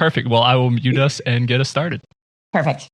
Perfect. Well, I will mute us and get us started. Perfect.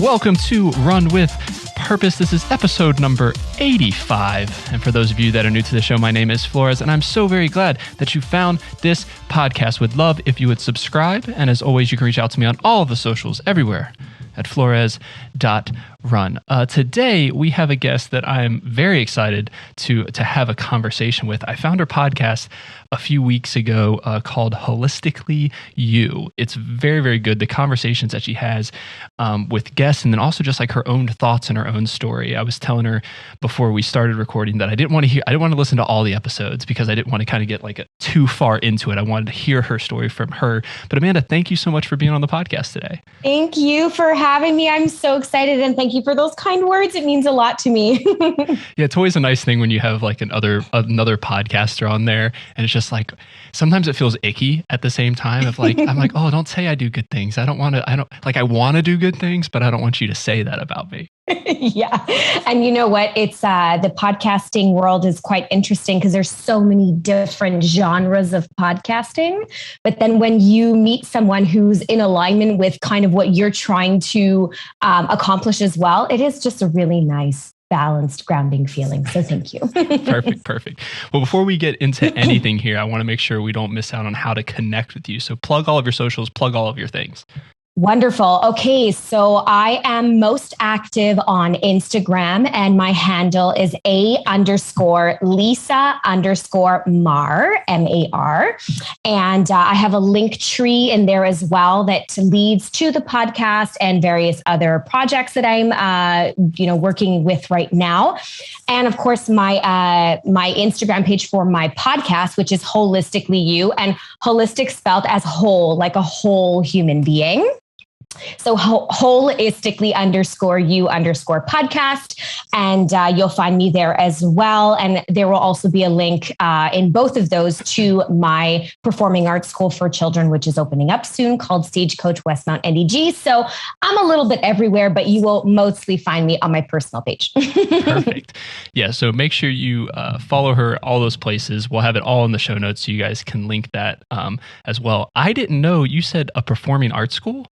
Welcome to Run with Purpose. This is episode number 85. And for those of you that are new to the show, my name is Flores, and I'm so very glad that you found this podcast. Would love if you would subscribe. And as always, you can reach out to me on all of the socials everywhere at flores.run. Today, we have a guest that I'm very excited to have a conversation with. I found her podcast a few weeks ago called Holistically You. It's very, very good. The conversations that she has with guests, and then also just like her own thoughts and her own story. I was telling her before we started recording that I didn't want to listen to all the episodes because I didn't want to kind of get like too far into it. I wanted to hear her story from her. But Amanda, thank you so much for being on the podcast today. Thank you for having me. I'm so excited, and thank you for those kind words. It means a lot to me. Yeah, it's always a nice thing when you have like another podcaster on there, and it's just like sometimes it feels icky at the same time of like I'm like, oh, don't say I do good things. I want to do good things, but I don't want you to say that about me. Yeah. And you know what? It's the podcasting world is quite interesting because there's so many different genres of podcasting. But then when you meet someone who's in alignment with kind of what you're trying to accomplish as well, it is just a really nice, balanced, grounding feeling. So thank you. Perfect. Well, before we get into anything here, I want to make sure we don't miss out on how to connect with you. So plug all of your socials, plug all of your things. Wonderful. Okay, so I am most active on Instagram, and my handle is _Lisa_Mar, MAR. And I have a link tree in there as well that leads to the podcast and various other projects that I'm, working with right now. And of course, my Instagram page for my podcast, which is Holistically You, and holistic spelled as whole, like a whole human being. So holistically _you_ podcast. And you'll find me there as well. And there will also be a link in both of those to my performing arts school for children, which is opening up soon, called Stagecoach Westmount NDG. So I'm a little bit everywhere, but you will mostly find me on my personal page. Perfect. Yeah. So make sure you follow her, all those places. We'll have it all in the show notes so you guys can link that as well. I didn't know you said a performing arts school.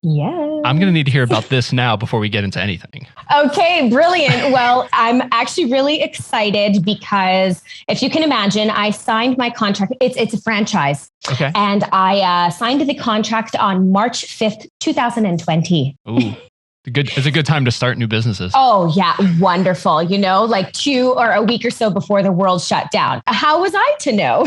Yeah. I'm going to need to hear about this now before we get into anything. Okay, brilliant. Well, I'm actually really excited because if you can imagine, I signed my contract. It's a franchise. Okay. And I signed the contract on March 5th, 2020. Ooh. It's a good time to start new businesses. Oh, yeah. Wonderful. Like 2 or a week or so before the world shut down. How was I to know?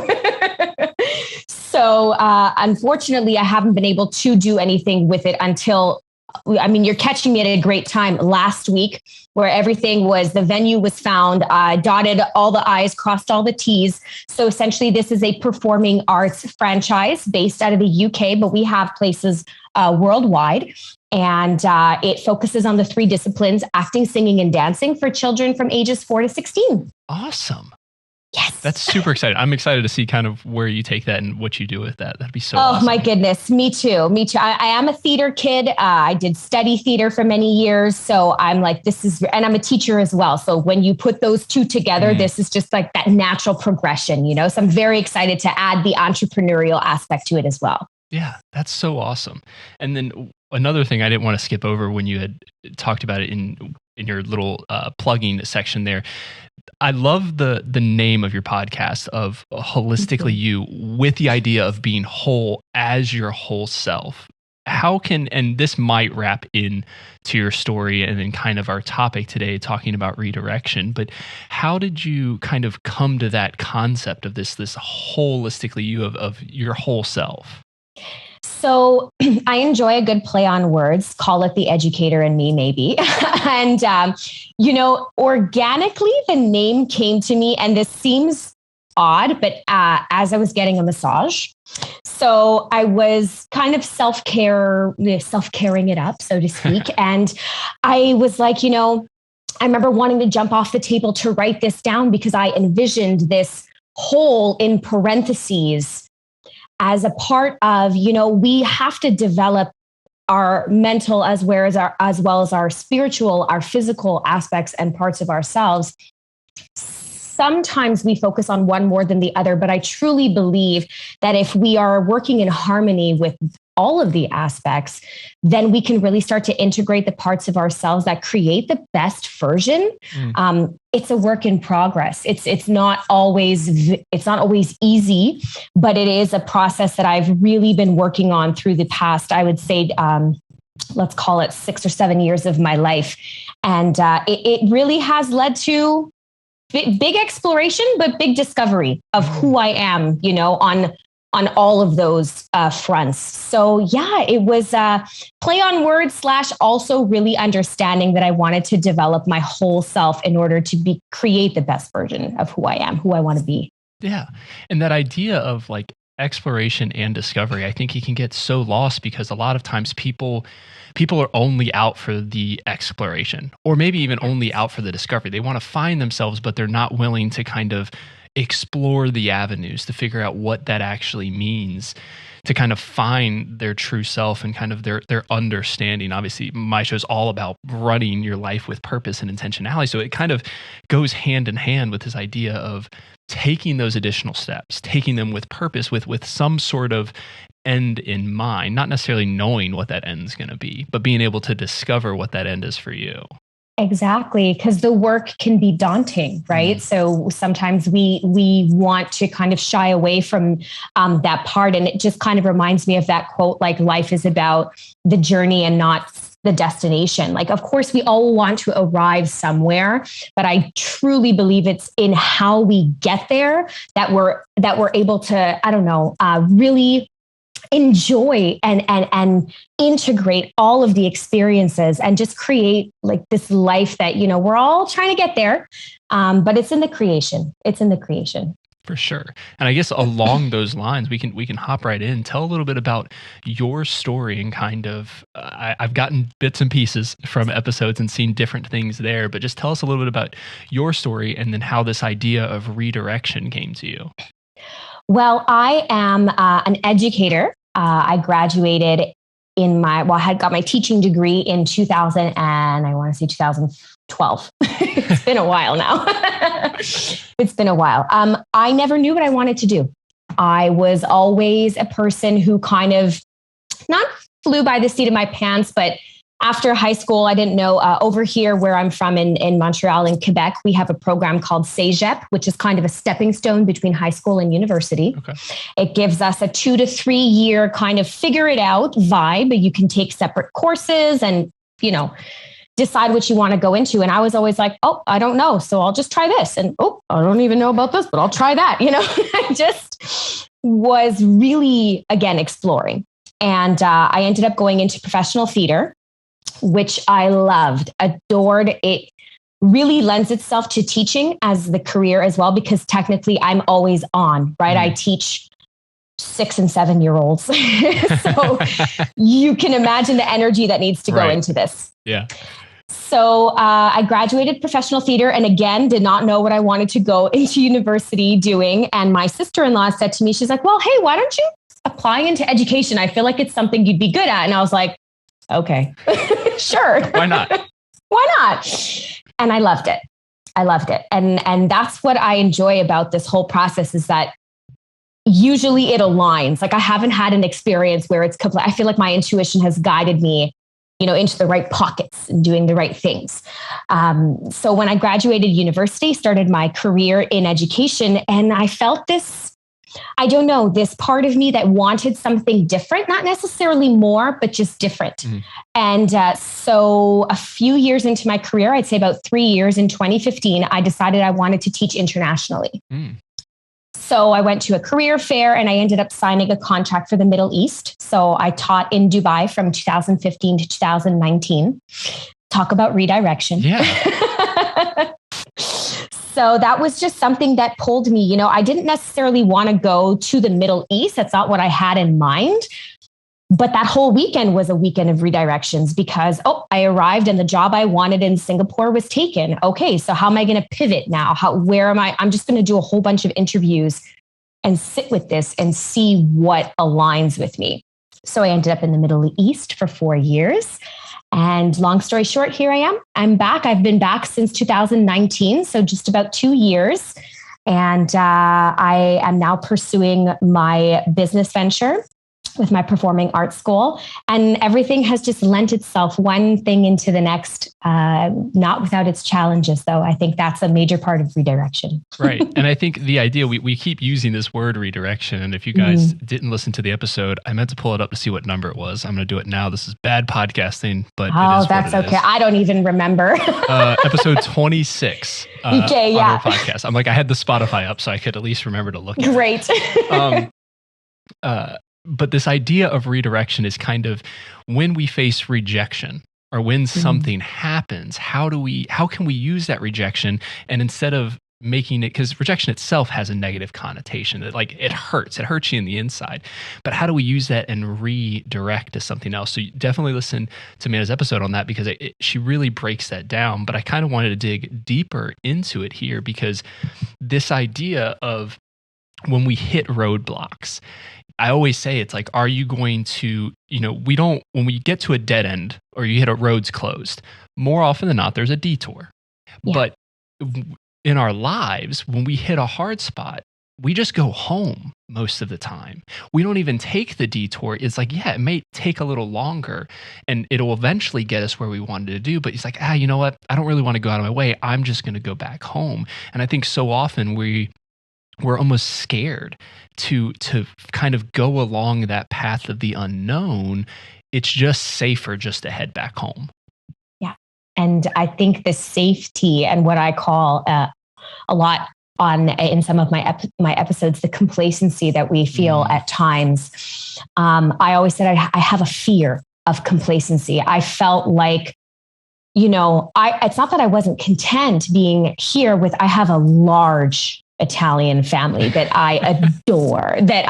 So unfortunately, I haven't been able to do anything with it until, you're catching me at a great time last week where the venue was found, dotted all the I's, crossed all the T's. So essentially, this is a performing arts franchise based out of the UK, but we have places worldwide. And it focuses on the 3 disciplines: acting, singing, and dancing for children from ages 4 to 16. Awesome. Yes. That's super exciting. I'm excited to see kind of where you take that and what you do with that. That'd be so awesome. Oh, my goodness. Me too. I am a theater kid. I did study theater for many years. So I'm like, and I'm a teacher as well. So when you put those two together, this is just like that natural progression, So I'm very excited to add the entrepreneurial aspect to it as well. Yeah, that's so awesome. And then another thing I didn't want to skip over when you had talked about it in your little plugging section there. I love the name of your podcast of Holistically You, with the idea of being whole as your whole self. And this might wrap in to your story and then kind of our topic today, talking about redirection, but how did you kind of come to that concept of this holistically you of your whole self? So I enjoy a good play on words, call it the educator in me, maybe. And, organically the name came to me, and this seems odd, but as I was getting a massage, so I was kind of self-caring it up, so to speak. And I was like, I remember wanting to jump off the table to write this down because I envisioned this hole in parentheses as a part of, we have to develop our mental as well as our spiritual, our physical aspects and parts of ourselves. Sometimes we focus on one more than the other, but I truly believe that if we are working in harmony with all of the aspects, then we can really start to integrate the parts of ourselves that create the best version. It's a work in progress. It's not always easy, but it is a process that I've really been working on through the past, I would say, let's call it 6 or 7 years of my life. And it really has led to big exploration, but big discovery of who I am, on all of those fronts. So yeah, it was play on words / also really understanding that I wanted to develop my whole self in order to create the best version of who I am, who I want to be. Yeah. And that idea of like exploration and discovery, I think it can get so lost because a lot of times people are only out for the exploration or maybe even only out for the discovery. They want to find themselves, but they're not willing to kind of explore the avenues to figure out what that actually means to kind of find their true self and kind of their understanding. Obviously, my show is all about running your life with purpose and intentionality. So it kind of goes hand in hand with this idea of taking those additional steps, taking them with purpose, with some sort of end in mind, not necessarily knowing what that end's going to be, but being able to discover what that end is for you. Exactly, because the work can be daunting, right? So sometimes we want to kind of shy away from that part. And it just kind of reminds me of that quote, like life is about the journey and not the destination. Like, of course, we all want to arrive somewhere, but I truly believe it's in how we get there that we're able to, really enjoy and integrate all of the experiences and just create like this life that, we're all trying to get there. But it's in the creation. For sure. And I guess along those lines, we can hop right in. Tell a little bit about your story and kind of, I've gotten bits and pieces from episodes and seen different things there, but just tell us a little bit about your story and then how this idea of redirection came to you. Well, I am an educator. I graduated I had got my teaching degree in 2012. It's been a while now. It's been a while. I never knew what I wanted to do. I was always a person who kind of not flew by the seat of my pants, but after high school, I didn't know, over here where I'm from in Montreal, in Quebec, we have a program called Cégep, which is kind of a stepping stone between high school and university. Okay. It gives us a 2 to 3 year kind of figure it out vibe. You can take separate courses and, decide what you want to go into. And I was always like, oh, I don't know. So I'll just try this. And, oh, I don't even know about this, but I'll try that. I just was really, again, exploring. And I ended up going into professional theater, which I loved, adored. It really lends itself to teaching as the career as well, because technically I'm always on, right? I teach 6 and 7 year olds. So you can imagine the energy that needs to go into this. Yeah. So I graduated professional theater and again, did not know what I wanted to go into university doing. And my sister-in-law said to me, she's like, well, hey, why don't you apply into education? I feel like it's something you'd be good at. And I was like, okay, sure. Why not? Why not? And I loved it. And that's what I enjoy about this whole process is that usually it aligns. Like I haven't had an experience where it's complete. I feel like my intuition has guided me, into the right pockets and doing the right things. So when I graduated university, started my career in education, and I felt this part of me that wanted something different, not necessarily more, but just different. Mm. And so a few years into my career, I'd say about 3 years, in 2015, I decided I wanted to teach internationally. Mm. So I went to a career fair and I ended up signing a contract for the Middle East. So I taught in Dubai from 2015 to 2019. Talk about redirection. Yeah. So that was just something that pulled me. You know, I didn't necessarily want to go to the Middle East. That's not what I had in mind. But that whole weekend was a weekend of redirections because, I arrived and the job I wanted in Singapore was taken. Okay, so how am I going to pivot now? Where am I? I'm just going to do a whole bunch of interviews and sit with this and see what aligns with me. So I ended up in the Middle East for 4 years. And long story short, here I am. I'm back. I've been back since 2019, so just about 2 years. And I am now pursuing my business venture with my performing arts school, and everything has just lent itself one thing into the next, not without its challenges, though. I think that's a major part of redirection. Right. And I think the idea, we keep using this word redirection. And if you guys didn't listen to the episode, I meant to pull it up to see what number it was. I'm going to do it now. This is bad podcasting, but it is that's what it okay. is. I don't even remember. Episode 26 okay, on our podcast. I'm like, I had the Spotify up so I could at least remember to look at Great. But this idea of redirection is kind of when we face rejection or when something happens, how can we use that rejection? And instead of making it, because rejection itself has a negative connotation that like it hurts you in the inside, but how do we use that and redirect to something else? So you definitely listen to Amanda's episode on that because she really breaks that down. But I kind of wanted to dig deeper into it here because this idea of when we hit roadblocks, I always say it's like, are you going to, when we get to a dead end or you hit a road's closed, more often than not, there's a detour. Yeah. But in our lives, when we hit a hard spot, we just go home most of the time. We don't even take the detour. It's like, yeah, it may take a little longer and it'll eventually get us where we wanted to do. But it's like, you know what? I don't really want to go out of my way. I'm just going to go back home. And I think so often we're almost scared to kind of go along that path of the unknown. It's just safer just to head back home. Yeah. And I think the safety and what I call a lot in some of my episodes, the complacency that we feel at times. I always said I have a fear of complacency. I felt like, it's not that I wasn't content being here I have a large Italian family that I adore, that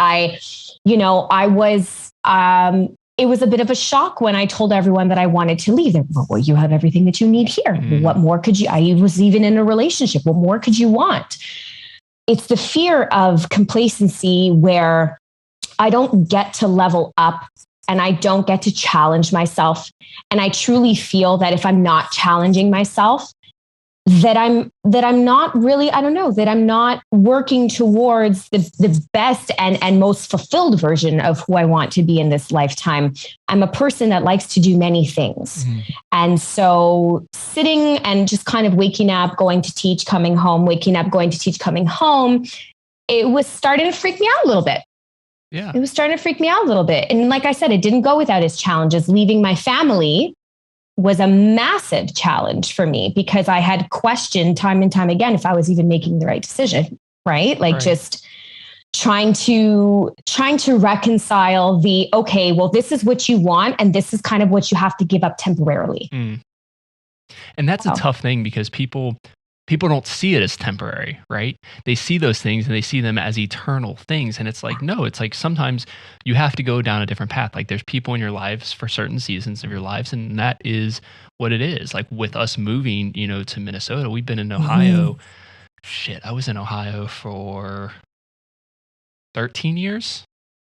it was a bit of a shock when I told everyone that I wanted to leave. Well, you have everything that you need here. What more could you, I was even in a relationship. What more could you want? It's the fear of complacency where I don't get to level up and I don't get to challenge myself. And I truly feel that if I'm not challenging myself, that I'm not really, that I'm not working towards the best and most fulfilled version of who I want to be in this lifetime. I'm a person that likes to do many things. And so sitting and just kind of waking up, going to teach, coming home, waking up, going to teach, coming home, it was starting to freak me out a little bit. Yeah. It was starting to freak me out a little bit. And like I said, it didn't go without its challenges. Leaving my family was a massive challenge for me because I had questioned time and time again if I was even making the right decision, right? Just trying to reconcile okay, well, this is what you want and this is kind of what you have to give up temporarily. And that's a tough thing because people don't see it as temporary, right? They see those things and they see them as eternal things. And it's like, no, it's like sometimes you have to go down a different path. Like there's people in your lives for certain seasons of your lives. And that is what it is. Like with us moving, to Minnesota, we've been in Ohio. I was in Ohio for 13 years.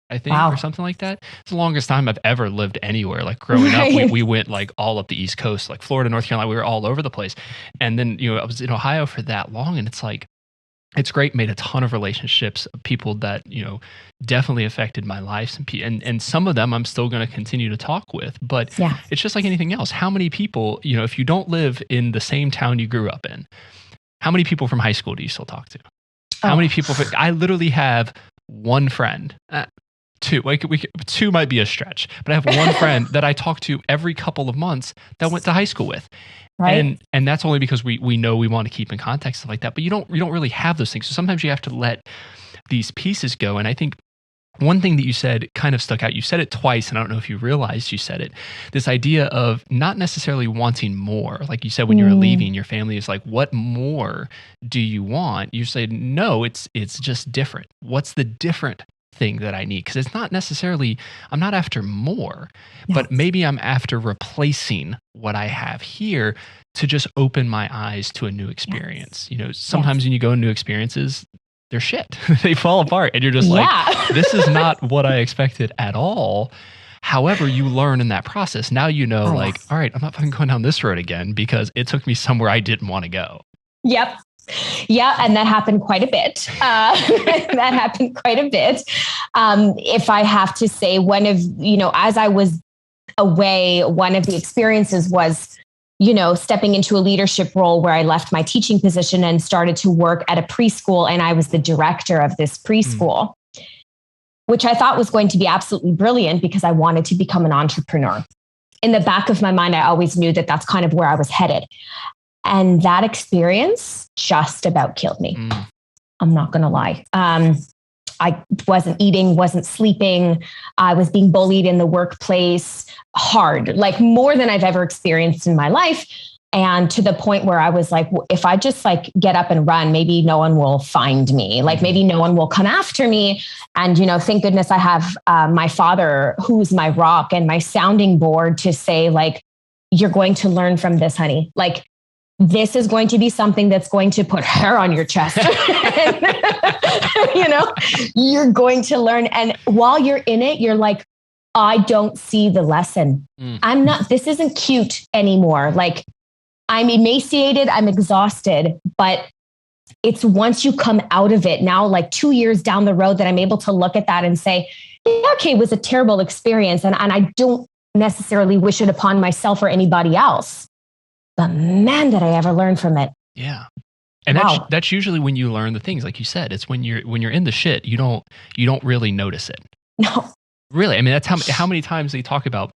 I think, or something like that. It's the longest time I've ever lived anywhere. Like growing up, we went like all up the East Coast, like Florida, North Carolina. We were all over the place. And then, I was in Ohio for that long. And it's like, it's great. Made a ton of relationships, people that, definitely affected my life. And some of them I'm still going to continue to talk with. But it's just like anything else. How many people, if you don't live in the same town you grew up in, how many people from high school do you still talk to? How many people? I literally have one friend. Two, two might be a stretch, but I have one friend that I talk to every couple of months that went to high school with. Right. And that's only because we know we want to keep in contact, stuff like that. But you don't really have those things. So sometimes you have to let these pieces go. And I think one thing that you said kind of stuck out. You said it twice, and I don't know if you realized you said it. This idea of not necessarily wanting more. Like you said, when you were leaving, your family is like, what more do you want? You say, no, it's just different. What's the different thing that I need? Because it's not necessarily, I'm not after more, but maybe I'm after replacing what I have here to just open my eyes to a new experience. You know, sometimes when you go into new experiences, they're shit. They fall apart and you're just like, this is not what I expected at all. However, you learn in that process. Now you know, all right, I'm not fucking going down this road again because it took me somewhere I didn't want to go. Yep. Yeah. And that happened quite a bit. If I have to say, as I was away, one of the experiences was, stepping into a leadership role where I left my teaching position and started to work at a preschool. And I was the director of this preschool, which I thought was going to be absolutely brilliant because I wanted to become an entrepreneur. In the back of my mind, I always knew that that's kind of where I was headed. And that experience just about killed me. I'm not going to lie. I wasn't eating, wasn't sleeping. I was being bullied in the workplace hard, like more than I've ever experienced in my life. And to the point where I was like, if I just get up and run, maybe no one will find me. Like maybe no one will come after me. And, thank goodness I have my father, who's my rock and my sounding board to say, you're going to learn from this, honey. This is going to be something that's going to put hair on your chest. You're going to learn. And while you're in it, you're like, I don't see the lesson. This isn't cute anymore. I'm emaciated, I'm exhausted, but it's once you come out of it now, 2 years down the road, that I'm able to look at that and say, yeah, okay, it was a terrible experience. And I don't necessarily wish it upon myself or anybody else. But man, did I ever learn from it. Yeah. And that's usually when you learn the things, like you said. It's when you're in the shit, you don't really notice it. No. Really. I mean, that's how many times they talk about,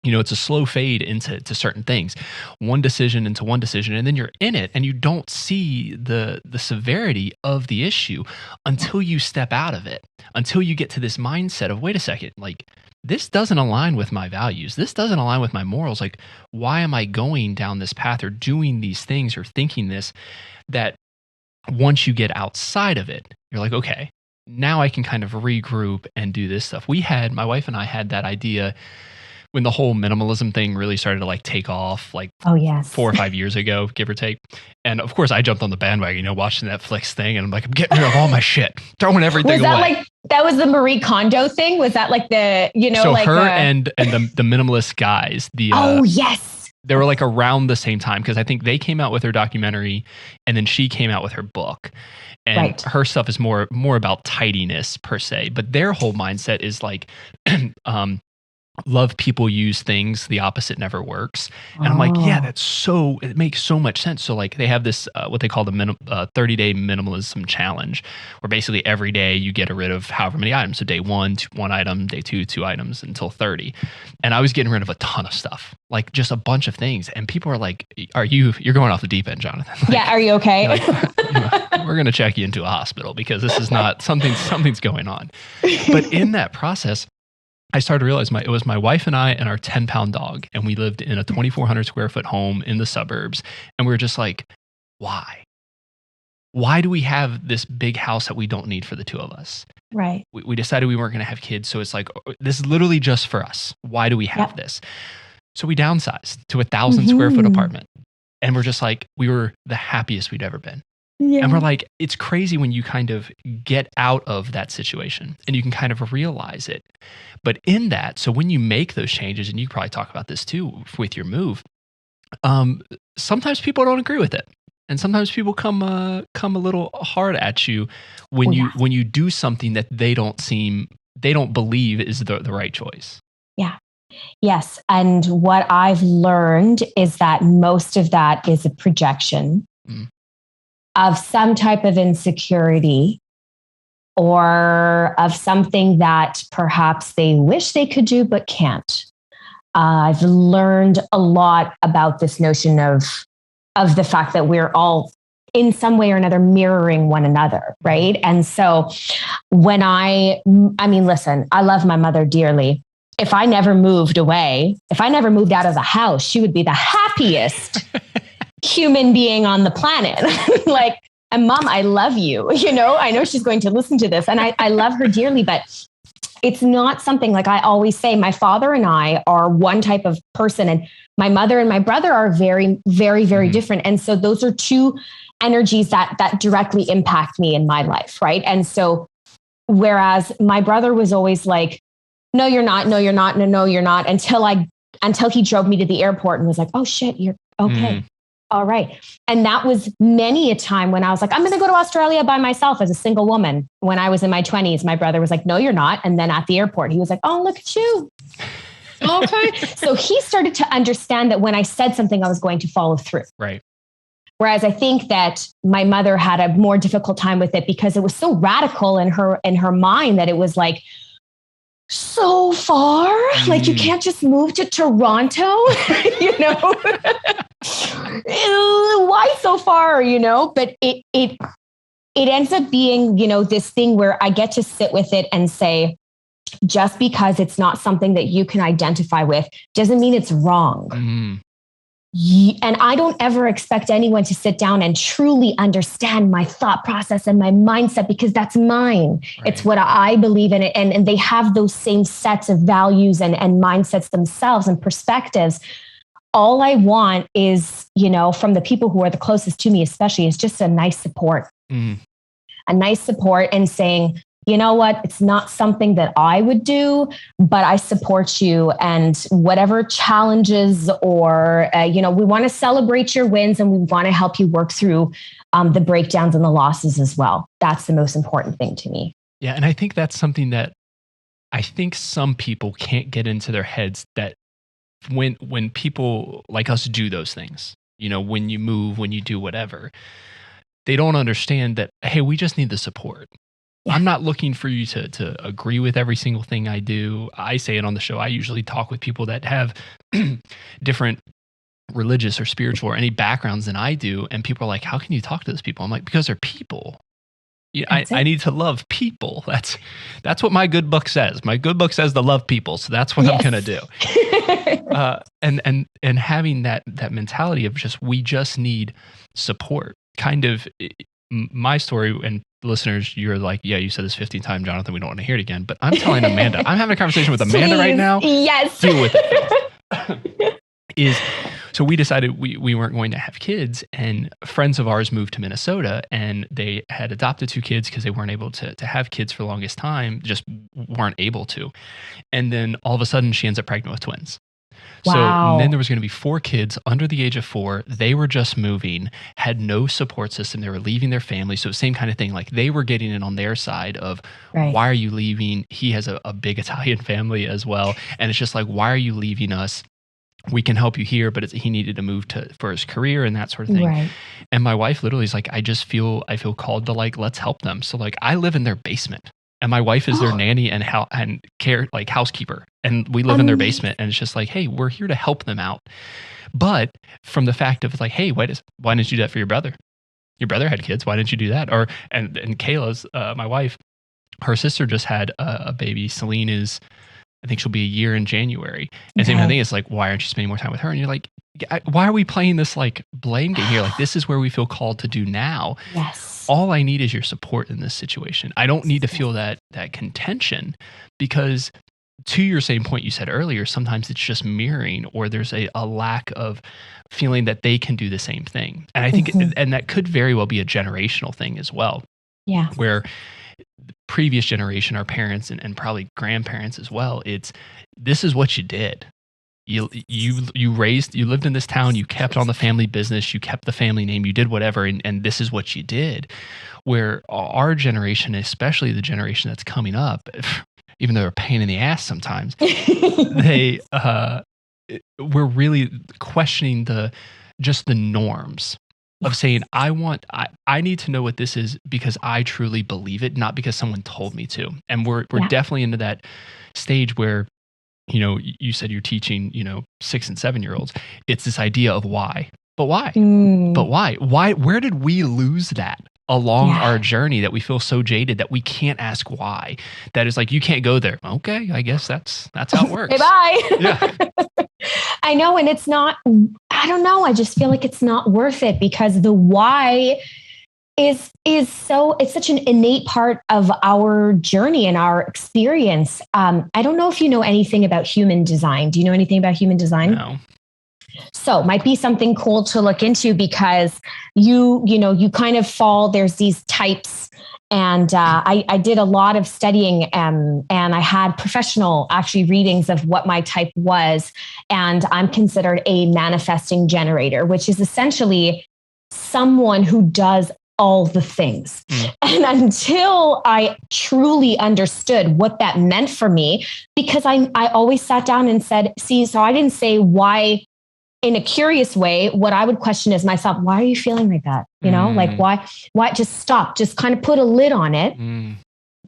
it's a slow fade into certain things. One decision into one decision, and then you're in it and you don't see the severity of the issue until you step out of it, until you get to this mindset of, wait a second, this doesn't align with my values. This doesn't align with my morals. Why am I going down this path or doing these things or thinking this? That once you get outside of it, you're like, okay, now I can kind of regroup and do this stuff. My wife and I had that idea when the whole minimalism thing really started to take off, 4 or 5 years ago, give or take. And of course I jumped on the bandwagon, watching the Netflix thing, and I'm like, I'm getting rid of all my shit, throwing everything away. That was the Marie Kondo thing? Was that So her and the minimalist guys, yes. They were around the same time, because I think they came out with her documentary and then she came out with her book. And her stuff is more about tidiness per se, but their whole mindset is love people, use things, the opposite never works. And I'm like, yeah, it makes so much sense. So they have this what they call the 30-day minimalism challenge, where basically every day you get rid of however many items. So day 1, 1 item, day 2, 2 items, until 30. And I was getting rid of a ton of stuff, just a bunch of things. And people are like, you're going off the deep end, Jonathan. Are you okay? We're going to check you into a hospital because this is not something's going on. But in that process, I started to realize it was my wife and I and our 10-pound dog, and we lived in a 2,400 square foot home in the suburbs. And we were just like, why? Why do we have this big house that we don't need for the two of us? Right. We decided we weren't going to have kids. So it's this is literally just for us. Why do we have this? So we downsized to a 1,000 square foot apartment. And we're just we were the happiest we'd ever been. Yeah. And we're it's crazy when you kind of get out of that situation and you can kind of realize it. But in that, so when you make those changes, and you probably talk about this too with your move, sometimes people don't agree with it. And sometimes people come a little hard at you when you do something that they don't believe is the right choice. Yeah. Yes. And what I've learned is that most of that is a projection of some type of insecurity or of something that perhaps they wish they could do but can't. I've learned a lot about this notion of the fact that we're all in some way or another mirroring one another, right? And so I mean, listen, I love my mother dearly. If I never moved away, if I never moved out of the house, she would be the happiest human being on the planet. Like, and Mom, I love you. I know she's going to listen to this, and I love her dearly, but it's not something, like I always say, my father and I are one type of person, and my mother and my brother are very, very, very different. And so those are two energies that directly impact me in my life. Right. And so, whereas my brother was always like, no, you're not, no, you're not, no, you're not, until he drove me to the airport and was like, oh shit, you're okay. All right. And that was many a time when I was like, I'm going to go to Australia by myself as a single woman. When I was in my 20s, my brother was like, no, you're not. And then at the airport, he was like, oh, look at you. Okay. So he started to understand that when I said something, I was going to follow through. Right. Whereas I think that my mother had a more difficult time with it because it was so radical in her mind that it was like, so far, like you can't just move to Toronto, why so far, but it ends up being, this thing where I get to sit with it and say, just because it's not something that you can identify with doesn't mean it's wrong. And I don't ever expect anyone to sit down and truly understand my thought process and my mindset, because that's mine. Right. It's what I believe in, and they have those same sets of values and mindsets themselves and perspectives. All I want is, from the people who are the closest to me, especially, is just a nice support. A nice support and saying, you know what, it's not something that I would do, but I support you. And whatever challenges or, we want to celebrate your wins, and we want to help you work through the breakdowns and the losses as well. That's the most important thing to me. Yeah. And I think that's something that I think some people can't get into their heads, that when people like us do those things, when you move, when you do whatever, they don't understand that, hey, we just need the support. Yeah. I'm not looking for you to agree with every single thing I do. I say it on the show. I usually talk with people that have different religious or spiritual or any backgrounds than I do. And people are like, how can you talk to those people? I'm like, because they're people. Yeah, I need to love people. That's what my good book says. My good book says to love people. So that's what I'm going to do. And having that mentality of we just need support. Kind of my story, and listeners, you're like, yeah, you said this 15 times, Jonathan, we don't want to hear it again. But I'm telling Amanda, I'm having a conversation with Amanda right now. Yes. Deal with it. So we decided we weren't going to have kids, and friends of ours moved to Minnesota, and they had adopted 2 kids because they weren't able to have kids for the longest time, just weren't able to. And then all of a sudden she ends up pregnant with twins. Wow. So then there was going to be 4 kids under the age of 4. They were just moving, had no support system. They were leaving their family. So same kind of thing. Like they were getting it on their side of, why are you leaving? He has a big Italian family as well. And it's just like, why are you leaving us? We can help you here, but he needed to move for his career and that sort of thing. Right. And my wife literally is like, I feel called to let's help them. So I live in their basement. And my wife is their nanny and care, like housekeeper. And we live in their basement. And it's just like, hey, we're here to help them out. But from the fact of hey, why didn't you do that for your brother? Your brother had kids. Why didn't you do that? And Kayla's, my wife, her sister just had a baby. Celine I think she'll be a year in January. And same thing, it's like, why aren't you spending more time with her? And you're like, why are we playing this blame game here? This is where we feel called to do now. Yes. All I need is your support in this situation. I don't need to feel that contention, because to your same point you said earlier, sometimes it's just mirroring, or there's a lack of feeling that they can do the same thing. And I think, and that could very well be a generational thing as well. Yeah. Where the previous generation, our parents and probably grandparents as well, this is what you did. You lived in this town, you kept on the family business, you kept the family name, you did whatever, and this is what you did. Where our generation, especially the generation that's coming up, even though they're a pain in the ass sometimes, we're really questioning the norms of saying, I need to know what this is because I truly believe it, not because someone told me to. And we're definitely into that stage where, you said you're teaching, 6 and 7 year olds. It's this idea of why. But why? But why? Where did we lose that along our journey that we feel so jaded that we can't ask why? That is like, you can't go there. Okay, I guess that's how it works. Hey, bye. Yeah. I know. And it's not, I don't know. I just feel like it's not worth it because the why is so, it's such an innate part of our journey and our experience. I don't know if you know anything about human design. Do you know anything about human design? No. So might be something cool to look into because you kind of fall, there's these types. And I did a lot of studying and I had professional actually readings of what my type was. And I'm considered a manifesting generator, which is essentially someone who does all the things. And until I truly understood what that meant for me, because I always sat down and said, so I didn't say why in a curious way. What I would question is myself, why are you feeling like that? Like why just stop, just kind of put a lid on it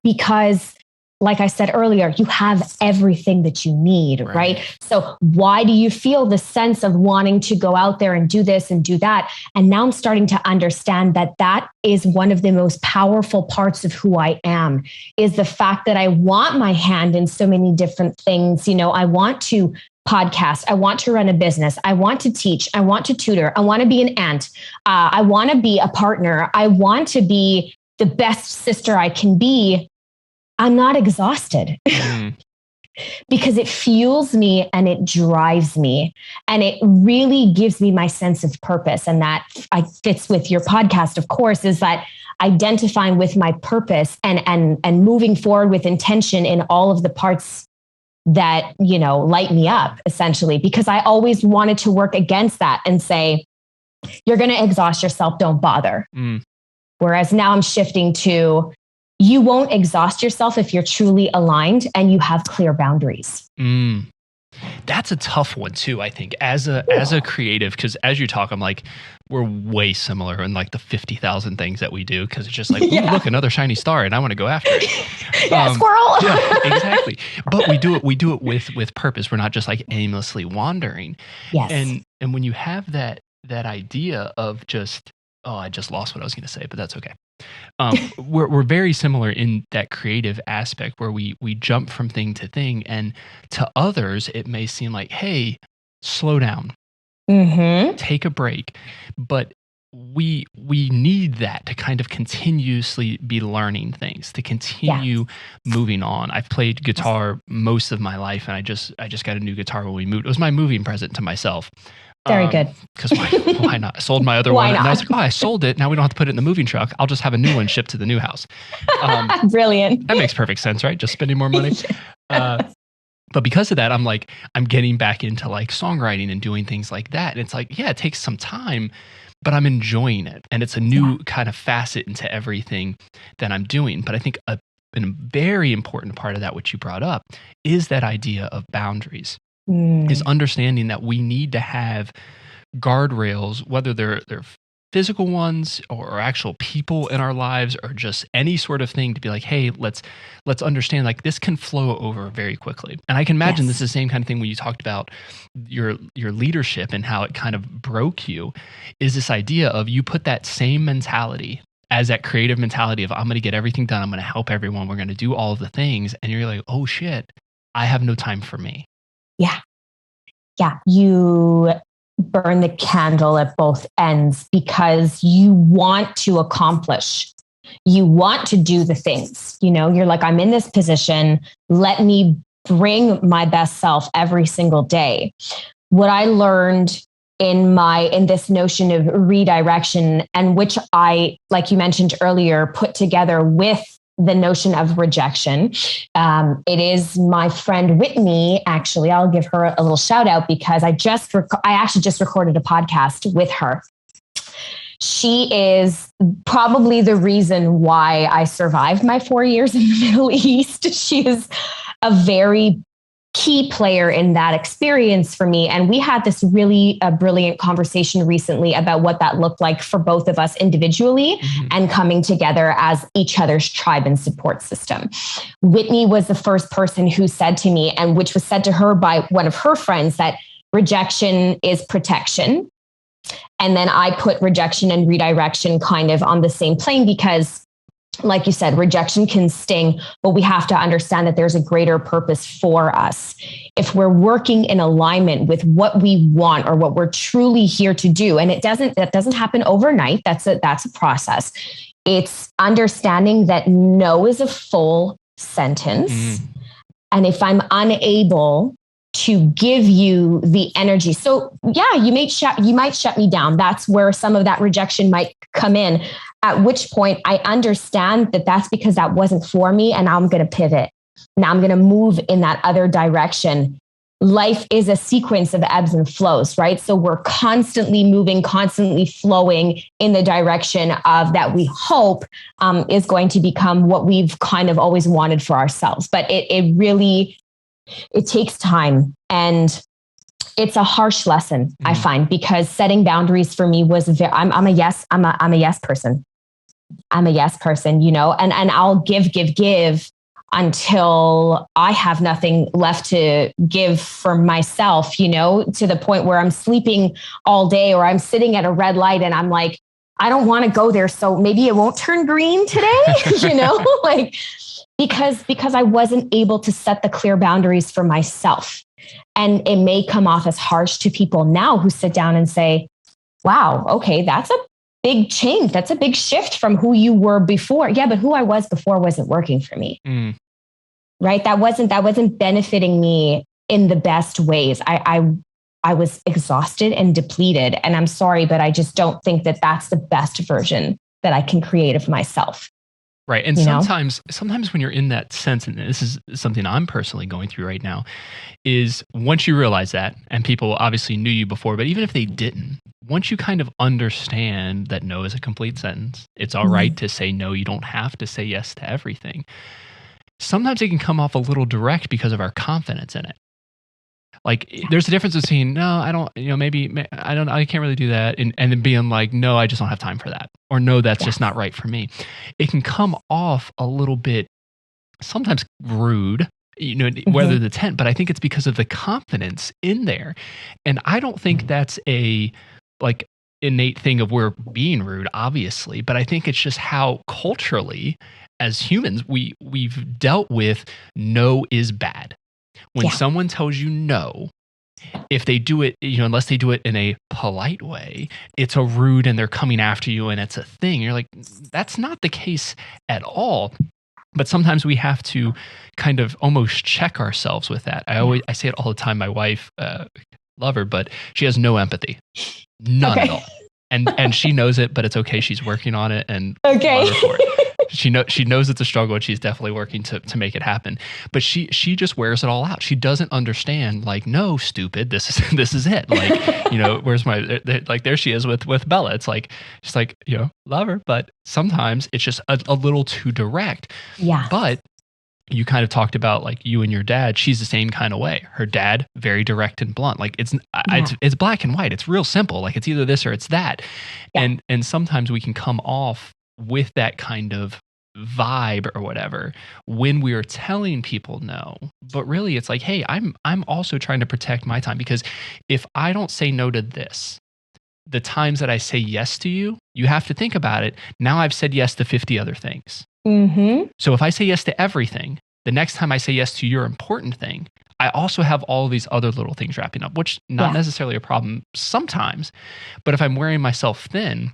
because like I said earlier, you have everything that you need, right? So why do you feel the sense of wanting to go out there and do this and do that? And now I'm starting to understand that is one of the most powerful parts of who I am, is the fact that I want my hand in so many different things. I want to podcast. I want to run a business. I want to teach. I want to tutor. I want to be an aunt. I want to be a partner. I want to be the best sister I can be. I'm not exhausted because it fuels me and it drives me and it really gives me my sense of purpose. And that fits with your podcast, of course, is that identifying with my purpose and moving forward with intention in all of the parts that, light me up essentially, because I always wanted to work against that and say, you're going to exhaust yourself. Don't bother. Whereas now I'm shifting to, you won't exhaust yourself if you're truly aligned and you have clear boundaries. That's a tough one too, I think, as a creative, because as you talk, I'm like, we're way similar in like the 50,000 things that we do, because it's just like, ooh, look, another shiny star and I want to go after it. Squirrel. Yeah, exactly. But we do it with purpose. We're not just like aimlessly wandering. Yes. And when you have that idea of just, I just lost what I was going to say, but that's okay. We're very similar in that creative aspect where we jump from thing to thing, and to others it may seem like, hey, slow down, take a break, but we need that to kind of continuously be learning things, to continue moving on. I've played guitar most of my life, and I just got a new guitar when we moved. It was my moving present to myself. Very good. Because why not? I sold my other one. And I was like, I sold it. Now we don't have to put it in the moving truck. I'll just have a new one shipped to the new house. Brilliant. That makes perfect sense, right? Just spending more money. But because of that, I'm getting back into like songwriting and doing things like that. And it's like, it takes some time, but I'm enjoying it. And it's a new kind of facet into everything that I'm doing. But I think a very important part of that, which you brought up, is that idea of boundaries. Is understanding that we need to have guardrails, whether they're physical ones or actual people in our lives or just any sort of thing, to be like, hey, let's understand like this can flow over very quickly. And I can imagine this is the same kind of thing when you talked about your leadership and how it kind of broke you, is this idea of you put that same mentality as that creative mentality of, I'm going to get everything done. I'm going to help everyone. We're going to do all of the things. And you're like, oh shit, I have no time for me. Yeah. You burn the candle at both ends because you want to accomplish. You want to do the things, you're like, I'm in this position. Let me bring my best self every single day. What I learned in this notion of redirection, and which I, like you mentioned earlier, put together with the notion of rejection. It is my friend Whitney. Actually, I'll give her a little shout out because I actually just recorded a podcast with her. She is probably the reason why I survived my 4 years in the Middle East. She is a very key player in that experience for me. And we had this really brilliant conversation recently about what that looked like for both of us individually and coming together as each other's tribe and support system. Whitney was the first person who said to me, and which was said to her by one of her friends, that rejection is protection And then I put rejection and redirection kind of on the same plane because, like you said, rejection can sting, but we have to understand that there's a greater purpose for us. If we're working in alignment with what we want or what we're truly here to do, and that doesn't happen overnight. That's a process. It's understanding that no is a full sentence. And if I'm unable to give you the energy, so yeah, you might shut me down. That's where some of that rejection might come in. At which point I understand that that's because that wasn't for me, and I'm going to pivot. Now I'm going to move in that other direction. Life is a sequence of ebbs and flows, right? So we're constantly moving, constantly flowing in the direction of that we hope is going to become what we've kind of always wanted for ourselves. But it really takes time, and it's a harsh lesson, I find, because setting boundaries for me was I'm a yes person. I'm a yes person, and I'll give until I have nothing left to give for myself, to the point where I'm sleeping all day or I'm sitting at a red light and I'm like, I don't want to go there. So maybe it won't turn green today, like, because I wasn't able to set the clear boundaries for myself. And it may come off as harsh to people now who sit down and say, wow, okay, that's a big change. That's a big shift from who you were before. Yeah, but who I was before wasn't working for me. Right? That wasn't benefiting me in the best ways. I was exhausted and depleted. And I'm sorry, but I just don't think that that's the best version that I can create of myself. Right. And sometimes when you're in that sense, and this is something I'm personally going through right now, is once you realize that, and people obviously knew you before, but even if they didn't, once you kind of understand that no is a complete sentence, it's all right to say no. You don't have to say yes to everything. Sometimes it can come off a little direct because of our confidence in it. Like there's a difference between, no, I don't, maybe I can't really do that. And then being like, no, I just don't have time for that. Or no, that's just not right for me. It can come off a little bit, sometimes rude, whether the intent, but I think it's because of the confidence in there. And I don't think that's a innate thing of we're being rude, obviously, but I think it's just how culturally as humans, we've dealt with no is bad. When someone tells you no, if they do it, unless they do it in a polite way, it's a rude and they're coming after you and it's a thing. You're like, that's not the case at all. But sometimes we have to kind of almost check ourselves with that. I say it all the time. My wife, love her, but she has no empathy, none at all. And she knows it, but it's okay. She's working on it, and love her for it. She knows it's a struggle, and she's definitely working to make it happen. But she just wears it all out. She doesn't understand, like, no, stupid, this is it. Like, where's my, like, there she is with Bella. It's like, she's like, love her, but sometimes it's just a little too direct. Yeah. But you kind of talked about like you and your dad. She's the same kind of way. Her dad, very direct and blunt. Like it's black and white. It's real simple. Like it's either this or it's that. Yeah. And sometimes we can come off with that kind of vibe or whatever when we are telling people no. But really it's like, hey, I'm also trying to protect my time, because if I don't say no to this, the times that I say yes to you, you have to think about it. Now I've said yes to 50 other things. Mm-hmm. So if I say yes to everything, the next time I say yes to your important thing, I also have all these other little things wrapping up, which not necessarily a problem sometimes. But if I'm wearing myself thin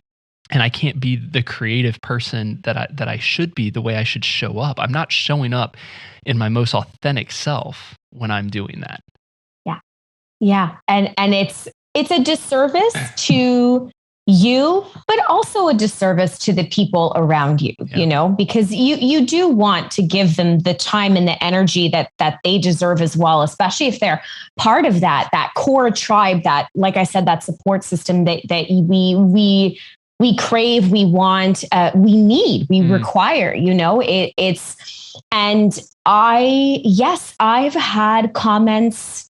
and I can't be the creative person that I should be, the way I should show up, I'm not showing up in my most authentic self when I'm doing that. Yeah. Yeah. And it's a disservice to you, but also a disservice to the people around you, because you do want to give them the time and the energy that they deserve as well, especially if they're part of that core tribe, that, like I said, that support system that we crave, we want, we need, we require, and I've had comments.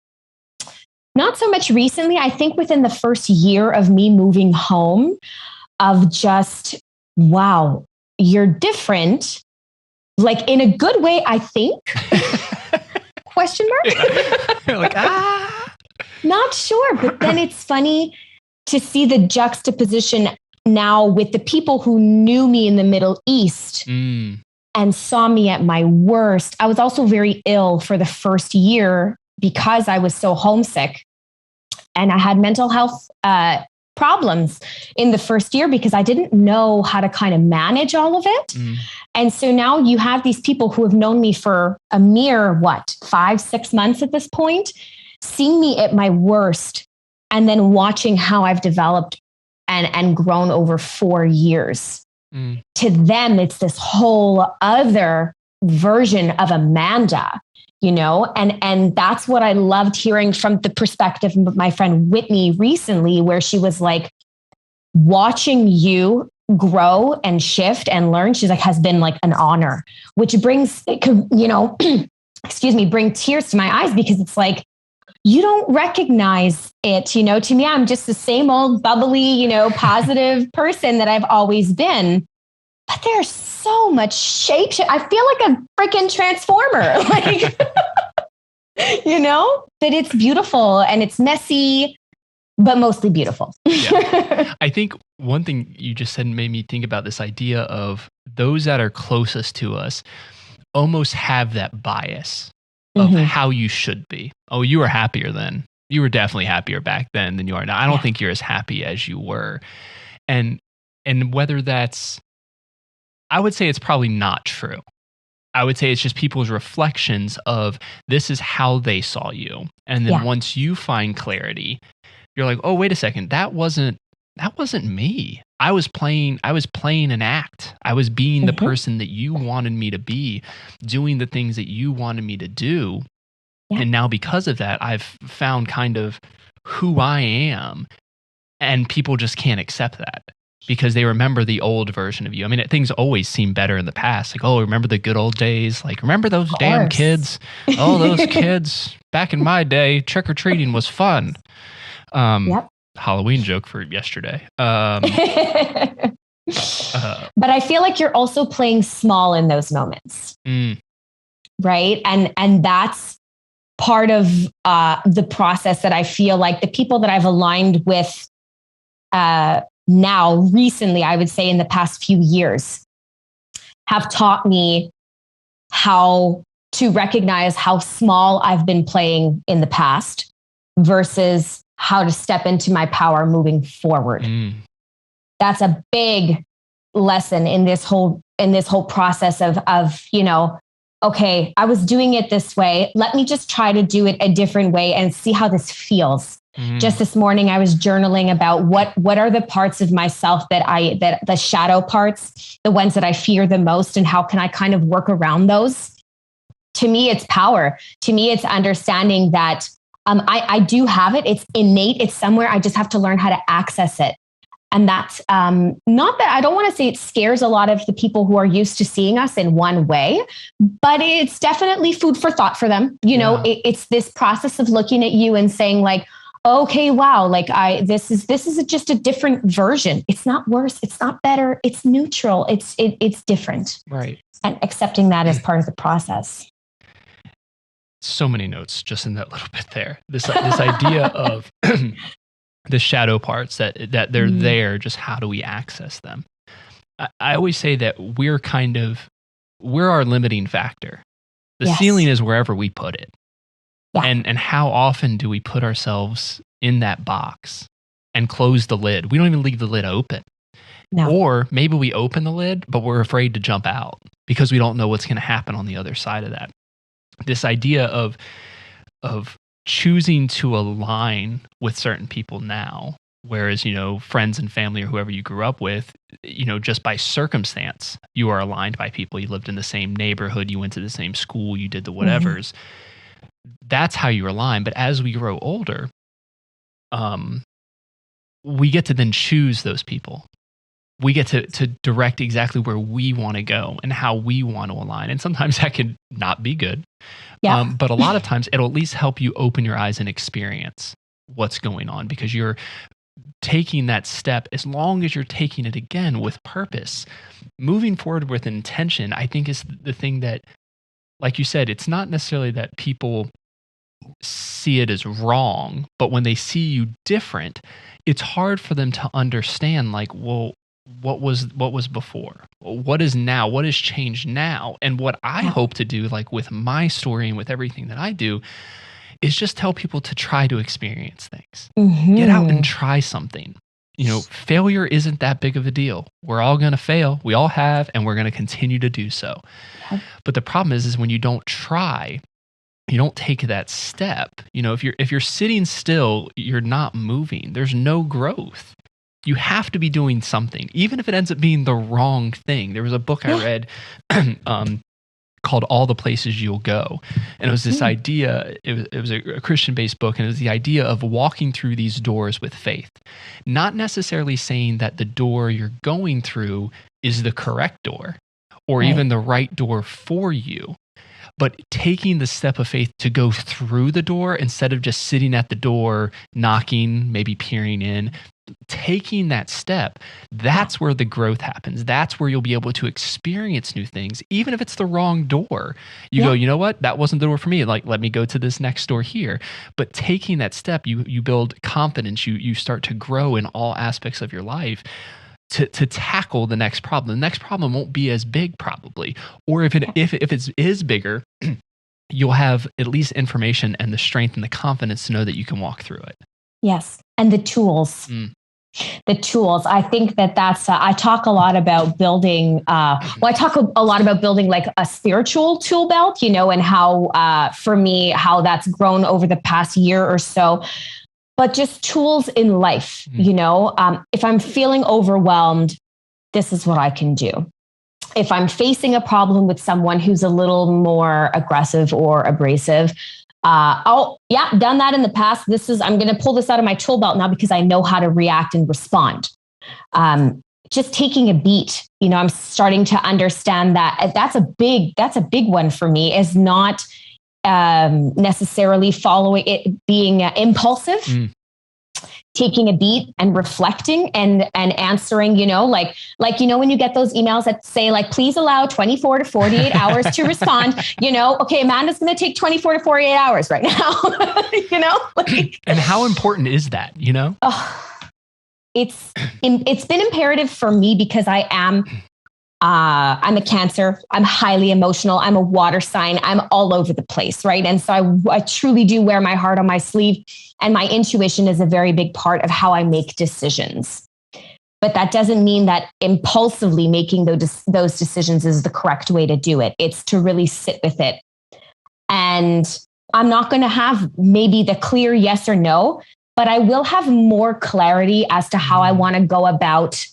Not so much recently. I think within the first year of me moving home, of just, wow, you're different. Like in a good way, I think. Question mark? You're like, Not sure. But then it's funny. to see the juxtaposition now with the people who knew me in the Middle East and saw me at my worst. I was also very ill for the first year because I was so homesick. And I had mental health problems in the first year because I didn't know how to kind of manage all of it. And so now you have these people who have known me for a mere, 5-6 months at this point, seeing me at my worst and then watching how I've developed and grown over 4 years. To them, it's this whole other version of Amanda, and that's what I loved hearing from the perspective of my friend Whitney recently, where she was like, watching you grow and shift and learn, she's like, has been like an honor, which brings, bring tears to my eyes, because it's like, you don't recognize it, to me, I'm just the same old bubbly, positive person that I've always been. But there's so much shape. I feel like a freaking transformer, that it's beautiful and it's messy, but mostly beautiful. Yeah. I think one thing you just said made me think about this idea of those that are closest to us almost have that bias of how you should be. Oh, you were happier then. You were definitely happier back then than you are now. I don't think you're as happy as you were. And whether that's, I would say it's probably not true. I would say it's just people's reflections of this is how they saw you. And then once you find clarity, you're like, oh, wait a second, that wasn't me. I was playing an act. I was being the person that you wanted me to be, doing the things that you wanted me to do. Yeah. And now because of that, I've found kind of who I am, and people just can't accept that because they remember the old version of you. I mean, things always seem better in the past. Like, oh, remember the good old days? Like, remember those damn kids? Oh, those kids back in my day, trick-or-treating was fun. Halloween joke for yesterday. But I feel like you're also playing small in those moments. Right? And that's part of the process that I feel like the people that I've aligned with now recently, I would say in the past few years, have taught me how to recognize how small I've been playing in the past versus how to step into my power moving forward. That's a big lesson in this whole process of, okay, I was doing it this way. Let me just try to do it a different way and see how this feels. Just this morning, I was journaling about what are the parts of myself that the shadow parts, the ones that I fear the most, and how can I kind of work around those? To me, it's power. To me, it's understanding that I do have it. It's innate. It's somewhere. I just have to learn how to access it. And that's not that I don't want to say it scares a lot of the people who are used to seeing us in one way, but it's definitely food for thought for them. It's this process of looking at you and saying like, okay, wow, like this is just a different version. It's not worse. It's not better. It's neutral. It's different. Right. And accepting that as part of the process. So many notes just in that little bit there. This idea of the shadow parts that they're there. Just how do we access them? I always say that we're our limiting factor. The ceiling is wherever we put it. Yeah. And how often do we put ourselves in that box and close the lid? We don't even leave the lid open. No. Or maybe we open the lid, but we're afraid to jump out because we don't know what's going to happen on the other side of that. This idea of choosing to align with certain people now, whereas, friends and family or whoever you grew up with, just by circumstance, you are aligned by people. You lived in the same neighborhood, you went to the same school, you did the whatevers. That's how you align. But as we grow older, we get to then choose those people. We get to direct exactly where we want to go and how we want to align. And sometimes that can not be good. Yeah. But a lot of times it'll at least help you open your eyes and experience what's going on, because you're taking that step, as long as you're taking it again with purpose. Moving forward with intention, I think, is the thing that, like you said, it's not necessarily that people see it as wrong, but when they see you different, it's hard for them to understand, like, well, what was before? What is now? What has changed now? And what I hope to do, like with my story and with everything that I do, is just tell people to try to experience things. Get out and try something. Failure isn't that big of a deal. We're all going to fail. We all have, and we're going to continue to do so. But the problem is when you don't try, you don't take that step. If you're sitting still, you're not moving. There's no growth. You have to be doing something, even if it ends up being the wrong thing. There was a book I read called All the Places You'll Go. And it was this idea, it was a Christian-based book, and it was the idea of walking through these doors with faith. Not necessarily saying that the door you're going through is the correct door or even the right door for you, but taking the step of faith to go through the door instead of just sitting at the door, knocking, maybe peering in. Taking that step, that's where the growth happens. That's where you'll be able to experience new things, even if it's the wrong door. You go, you know what? That wasn't the door for me. Like, let me go to this next door here. But taking that step, you build confidence. You start to grow in all aspects of your life to tackle the next problem. The next problem won't be as big, probably, or if it is bigger, you'll have at least information and the strength and the confidence to know that you can walk through it. Yes. And the tools. The tools. I think that's, I talk a lot about building, I talk a lot about building like a spiritual tool belt, and how, for me, how that's grown over the past year or so. But just tools in life, if I'm feeling overwhelmed, this is what I can do. If I'm facing a problem with someone who's a little more aggressive or abrasive, done that in the past. I'm going to pull this out of my tool belt now because I know how to react and respond. Just taking a beat, I'm starting to understand that that's a big one for me, is not necessarily following it, being impulsive. Taking a beat and reflecting and answering, like, when you get those emails that say, like, please allow 24 to 48 hours to respond, okay, Amanda's going to take 24 to 48 hours right now, And how important is that, It's been imperative for me because I'm a Cancer. I'm highly emotional. I'm a water sign. I'm all over the place, right? And so I truly do wear my heart on my sleeve. And my intuition is a very big part of how I make decisions. But that doesn't mean that impulsively making those decisions is the correct way to do it. It's to really sit with it. And I'm not going to have maybe the clear yes or no, but I will have more clarity as to how I want to go about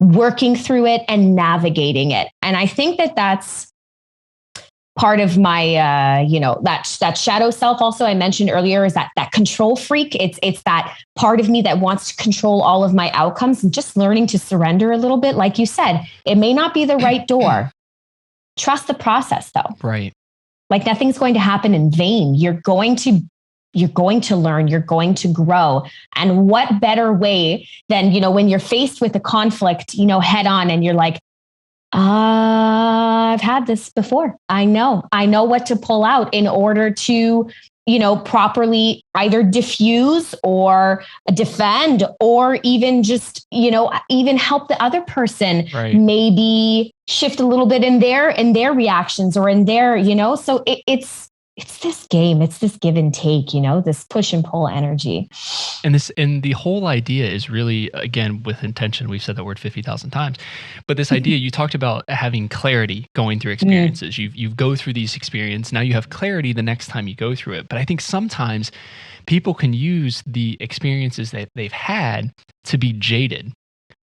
working through it and navigating it. And I think that's part of my, that shadow self also I mentioned earlier, is that control freak. It's that part of me that wants to control all of my outcomes, and just learning to surrender a little bit. Like you said, it may not be the right door. Trust the process though. Right. Like nothing's going to happen in vain. You're going to learn, you're going to grow. And what better way than, when you're faced with a conflict, head on, and you're like, I've had this before. I know what to pull out in order to, properly either diffuse or defend, or even just, even help the other person, right, maybe shift a little bit in their reactions, or in their, so it's this game, it's this give and take, this push and pull energy. And the whole idea is really, again, with intention. We've said that word 50,000 times, but this idea, you talked about having clarity going through experiences. You go through these experiences. Now you have clarity the next time you go through it. But I think sometimes people can use the experiences that they've had to be jaded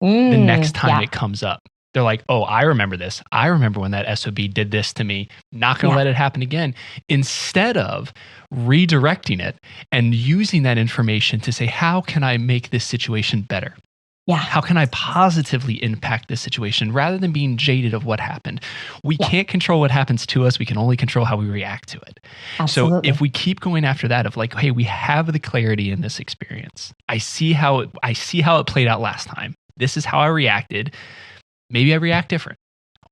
the next time it comes up. They're like, oh, I remember this. I remember when that SOB did this to me. Not going to let it happen again. Instead of redirecting it and using that information to say, how can I make this situation better? Yeah. How can I positively impact this situation, rather than being jaded of what happened? We can't control what happens to us. We can only control how we react to it. Absolutely. So if we keep going after that of like, hey, we have the clarity in this experience. I see how it played out last time. This is how I reacted. Maybe I react different.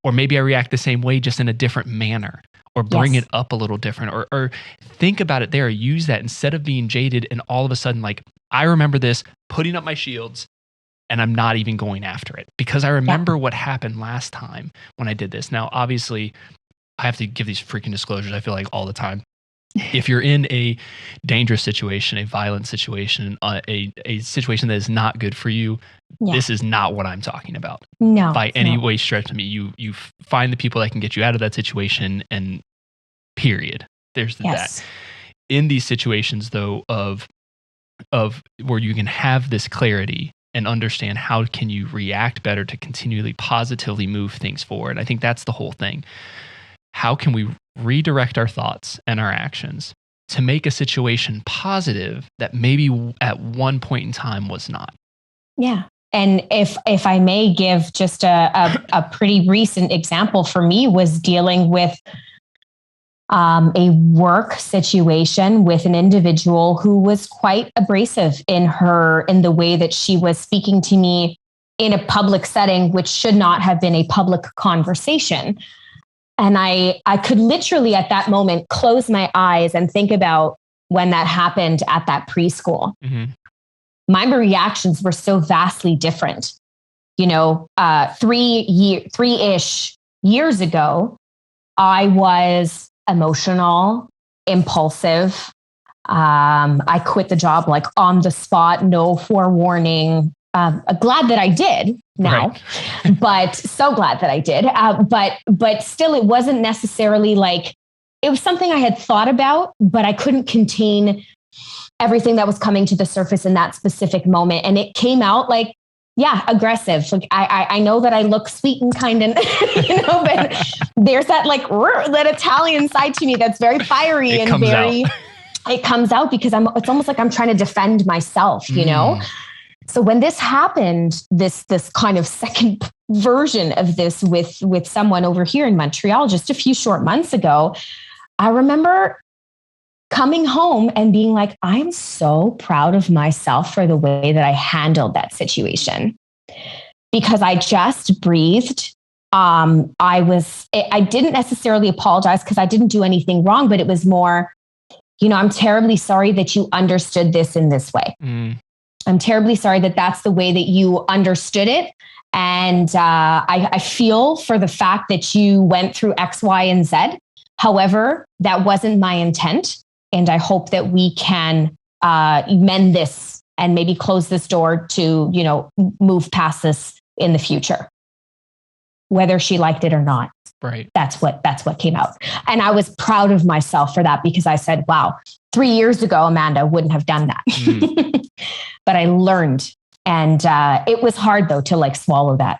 Or maybe I react the same way, just in a different manner, or bring it up a little different, or think about it there, use that instead of being jaded and all of a sudden like, I remember this, putting up my shields and I'm not even going after it because I remember what happened last time when I did this. Now, obviously, I have to give these freaking disclosures, I feel like, all the time. If you're in a dangerous situation, a violent situation, a situation that is not good for you, this is not what I'm talking about. No. By any way stretch of me. You find the people that can get you out of that situation, and period. There's that. In these situations, though, of where you can have this clarity and understand how can you react better to continually positively move things forward. I think that's the whole thing. How can we redirect our thoughts and our actions to make a situation positive that maybe at one point in time was not? Yeah. And if I may give just a pretty recent example for me, was dealing with a work situation with an individual who was quite abrasive in the way that she was speaking to me in a public setting, which should not have been a public conversation. And I could literally at that moment close my eyes and think about when that happened at that preschool. Mm-hmm. My reactions were so vastly different. 3-ish years ago, I was emotional, impulsive. I quit the job like on the spot, no forewarning. Glad that I did now, but so glad that I did. But still, it wasn't necessarily like, it was something I had thought about, but I couldn't contain everything that was coming to the surface in that specific moment. And it came out like, aggressive. Like I know that I look sweet and kind and, but there's that like that Italian side to me that's very fiery it comes out because it's almost like I'm trying to defend myself, So when this happened, this kind of second version of this with someone over here in Montreal just a few short months ago, I remember coming home and being like, I'm so proud of myself for the way that I handled that situation, because I just breathed. I didn't necessarily apologize because I didn't do anything wrong, but it was more, I'm terribly sorry that you understood this in this way. I'm terribly sorry that that's the way that you understood it. And I feel for the fact that you went through X, Y, and Z. However, that wasn't my intent. And I hope that we can mend this and maybe close this door to, move past this in the future, whether she liked it or not. Right. That's what came out. And I was proud of myself for that, because I said, wow, 3 years ago, Amanda wouldn't have done that. But I learned. And it was hard though to like swallow that.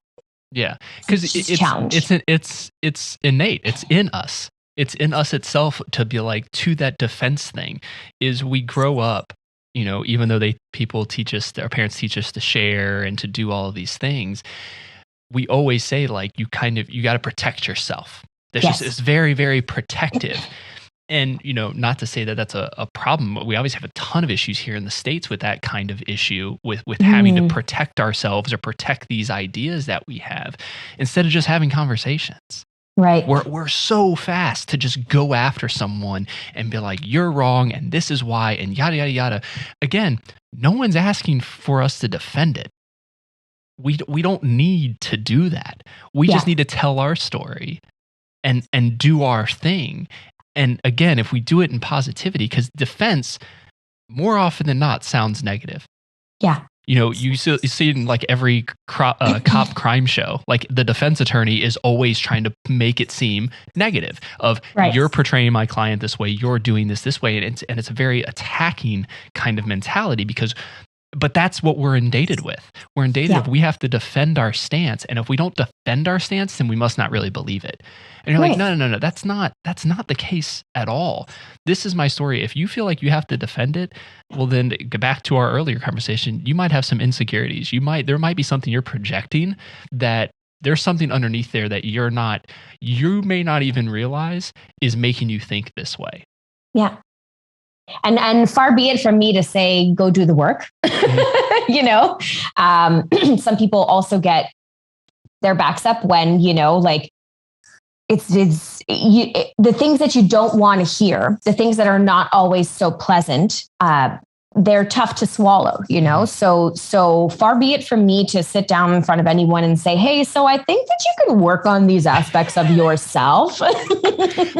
Yeah. Because it's innate. It's in us. It's in us itself to be like, to that defense thing is we grow up, even though people teach us, our parents teach us to share and to do all of these things. We always say like, you got to protect yourself. It's very, very protective. And, not to say that that's a problem, but we always have a ton of issues here in the States with that kind of issue with having to protect ourselves or protect these ideas that we have instead of just having conversations. Right. We're so fast to just go after someone and be like, you're wrong and this is why and yada, yada, yada. Again, no one's asking for us to defend it. We don't need to do that. We just need to tell our story and do our thing. And again, if we do it in positivity, because defense more often than not sounds negative. Yeah. You see it in like every cop crime show, like the defense attorney is always trying to make it seem negative of you're portraying my client this way, you're doing this way. And it's a very attacking kind of mentality but that's what we're inundated with. We're inundated with, we have to defend our stance. And if we don't defend our stance, then we must not really believe it. And you're like, no, that's not the case at all. This is my story. If you feel like you have to defend it, well, then go back to our earlier conversation. You might have some insecurities. There might be something you're projecting that there's something underneath there that you may not even realize is making you think this way. Yeah. And far be it from me to say, go do the work. Some people also get their backs up when, like the things that you don't want to hear, the things that are not always so pleasant, they're tough to swallow, so far be it from me to sit down in front of anyone and say, hey, so I think that you can work on these aspects of yourself.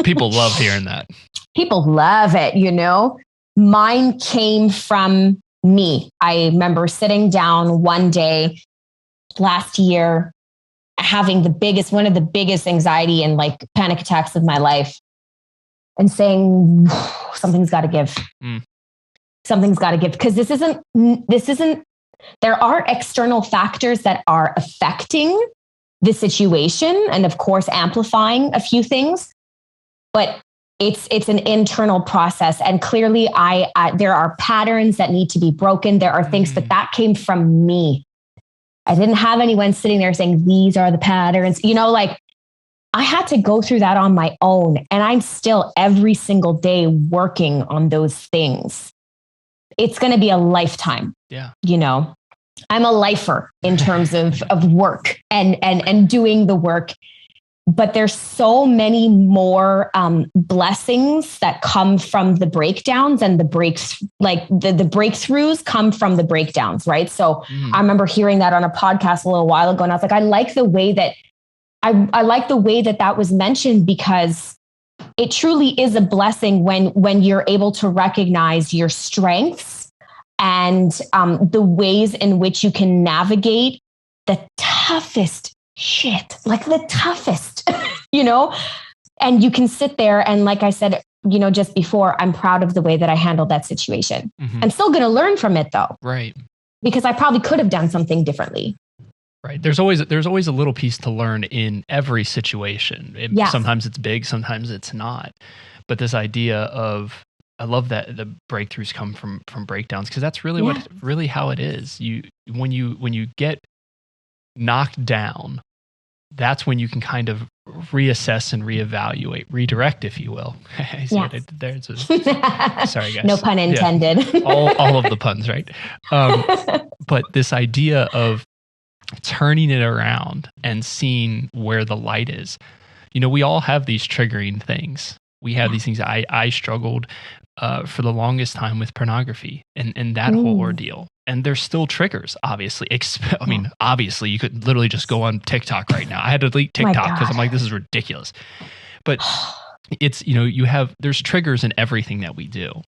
People love hearing that. People love it. Mine came from me. I remember sitting down one day last year, having one of the biggest anxiety and like panic attacks of my life, and saying, something's got to give. Something's got to give, because this isn't, there are external factors that are affecting the situation and of course amplifying a few things, but it's an internal process. And clearly there are patterns that need to be broken. There are things, but that came from me. I didn't have anyone sitting there saying, these are the patterns, I had to go through that on my own. And I'm still every single day working on those things. It's going to be a lifetime. Yeah. I'm a lifer in terms of work and doing the work. But there's so many more blessings that come from the breakdowns, and the breakthroughs come from the breakdowns, right? So I remember hearing that on a podcast a little while ago, and I was like, I like the way that that was mentioned, because it truly is a blessing when you're able to recognize your strengths and the ways in which you can navigate the toughest shit, like the toughest, and you can sit there. And like I said, just before, I'm proud of the way that I handled that situation. I'm still going to learn from it though. Right. Because I probably could have done something differently. Right. There's always a little piece to learn in every situation. Sometimes it's big, sometimes it's not. But this idea of, I love that the breakthroughs come from breakdowns, because that's really how it is. When you get knocked down, that's when you can kind of reassess and reevaluate, redirect, if you will. See what I did there? Sorry, guys. No pun intended. Yeah. all of the puns, right? But this idea of turning it around and seeing where the light is. We all have these triggering things. We have these things. I struggled for the longest time with pornography and that whole ordeal. And there's still triggers, obviously. Obviously, you could literally just go on TikTok right now. I had to delete TikTok because I'm like, this is ridiculous. But it's, there's triggers in everything that we do.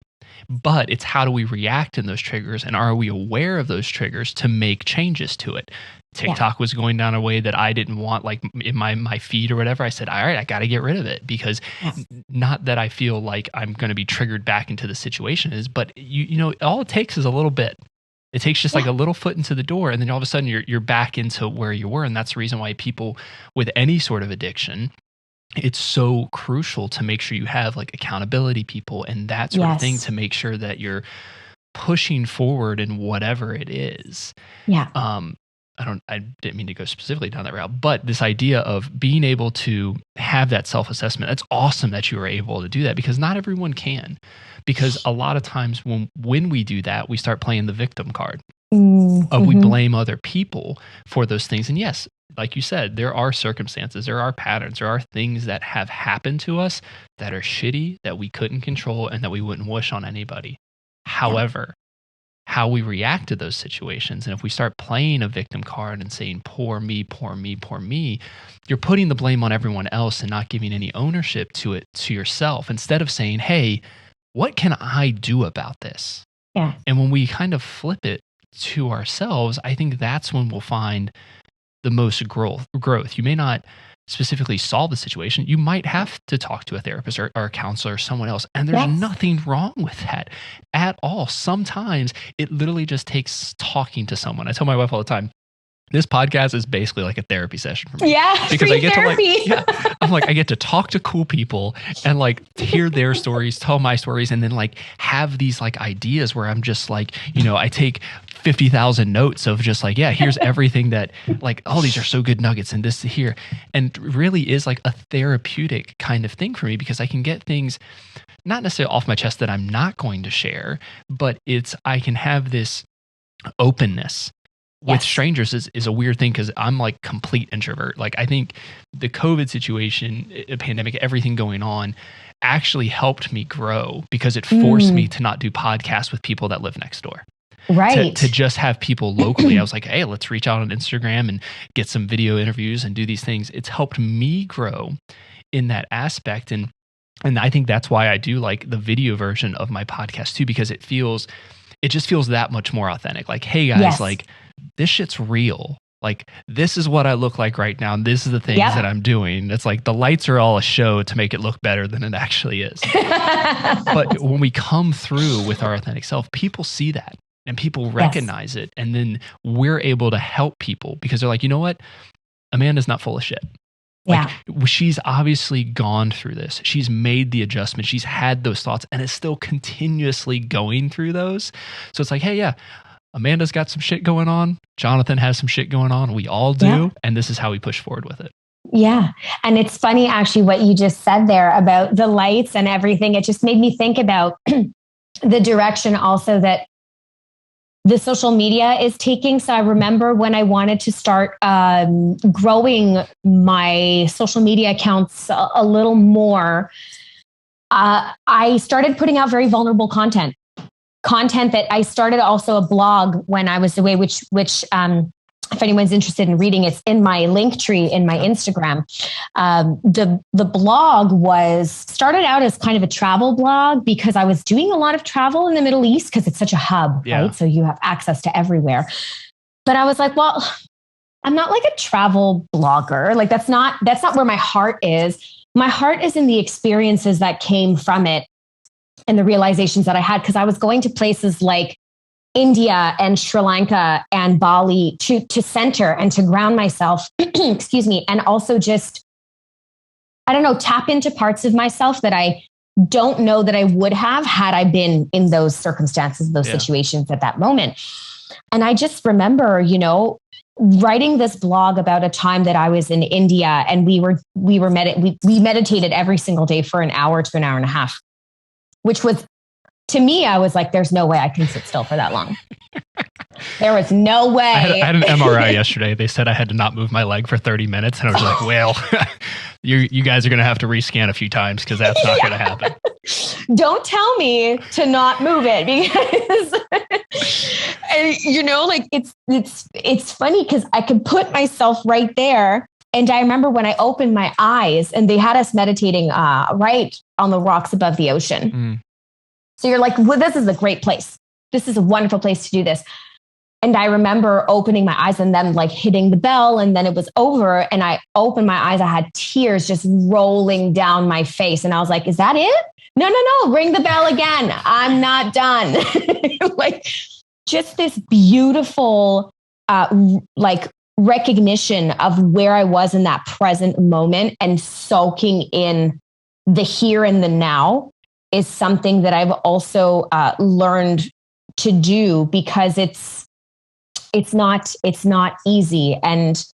But it's how do we react in those triggers, and are we aware of those triggers to make changes to it? TikTok was going down a way that I didn't want, like in my feed or whatever. I said, all right, I got to get rid of it, because not that I feel like I'm going to be triggered back into the situation but all it takes is a little bit. It takes just like a little foot into the door, and then all of a sudden you're back into where you were. And that's the reason why people with any sort of addiction, it's so crucial to make sure you have like accountability people and that sort of thing, to make sure that you're pushing forward in whatever it is. Yeah. I didn't mean to go specifically down that route, but this idea of being able to have that self-assessment, it's awesome that you were able to do that, because not everyone can. Because a lot of times when we do that, we start playing the victim card. We blame other people for those things. And yes, like you said, there are circumstances, there are patterns, there are things that have happened to us that are shitty, that we couldn't control, and that we wouldn't wish on anybody. However, how we react to those situations, and if we start playing a victim card and saying, poor me, poor me, poor me, you're putting the blame on everyone else and not giving any ownership to it, to yourself, instead of saying, hey, what can I do about this? Yeah. And when we kind of flip it to ourselves, I think that's when we'll find the most growth. You may not specifically solve the situation. You might have to talk to a therapist or a counselor or someone else. And there's nothing wrong with that at all. Sometimes it literally just takes talking to someone. I tell my wife all the time, this podcast is basically like a therapy session for me. Yeah, because I get therapy. I get to talk to cool people and like hear their stories, tell my stories, and then like have these like ideas where I'm just like, I take 50,000 notes of just like, here's everything that like, oh, these are so good nuggets and this here. And really is like a therapeutic kind of thing for me, because I can get things not necessarily off my chest that I'm not going to share, but I can have this openness with strangers is a weird thing because I'm like complete introvert. Like I think the COVID situation, pandemic, everything going on actually helped me grow because it forced me to not do podcasts with people that live next door. Right. To just have people locally. I was like, hey, let's reach out on Instagram and get some video interviews and do these things. It's helped me grow in that aspect. And I think that's why I do like the video version of my podcast too, because it just feels that much more authentic. Like, hey guys, like this shit's real. Like this is what I look like right now. And this is the things that I'm doing. It's like the lights are all a show to make it look better than it actually is. But when we come through with our authentic self, people see that. And people recognize it. And then we're able to help people because they're like, you know what? Amanda's not full of shit. Like she's obviously gone through this. She's made the adjustment. She's had those thoughts and is still continuously going through those. So it's like, hey, Amanda's got some shit going on. Jonathan has some shit going on. We all do. Yeah. And this is how we push forward with it. Yeah. And it's funny actually what you just said there about the lights and everything. It just made me think about the direction also that the social media is taking. So I remember when I wanted to start growing my social media accounts a little more, I started putting out very vulnerable content that I started also a blog when I was away, which if anyone's interested in reading, it's in my link tree in my Instagram. The blog started out as kind of a travel blog because I was doing a lot of travel in the Middle East because it's such a hub, right? So you have access to everywhere. But I was like, well, I'm not like a travel blogger. Like that's not where my heart is. My heart is in the experiences that came from it and the realizations that I had because I was going to places like India and Sri Lanka and Bali to center and to ground myself, excuse me. And also just, I don't know, tap into parts of myself that I don't know that I would have had I been in those circumstances, those situations at that moment. And I just remember, writing this blog about a time that I was in India and we meditated every single day for an hour to an hour and a half, which was, to me, I was like, there's no way I can sit still for that long. There was no way. I had an MRI yesterday. They said I had to not move my leg for 30 minutes. And I was like, well, you guys are going to have to rescan a few times because that's not going to happen. Don't tell me to not move it because, it's funny because I could put myself right there. And I remember when I opened my eyes and they had us meditating right on the rocks above the ocean. Mm. So you're like, well, this is a great place. This is a wonderful place to do this. And I remember opening my eyes and them like hitting the bell and then it was over. And I opened my eyes. I had tears just rolling down my face. And I was like, is that it? No. Ring the bell again. I'm not done. Like just this beautiful, recognition of where I was in that present moment and soaking in the here and the now is something that I've also learned to do because it's not easy. And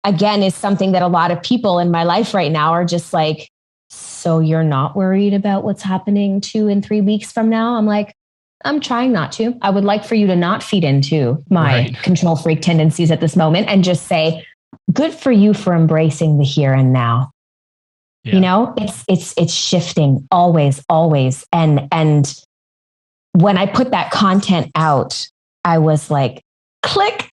again, is something that a lot of people in my life right now are just like, so you're not worried about what's happening 2 and 3 weeks from now? I'm like, I'm trying not to. I would like for you to not feed into my control freak tendencies at this moment and just say, good for you for embracing the here and now. Yeah. It's shifting always. And when I put that content out, I was like, click,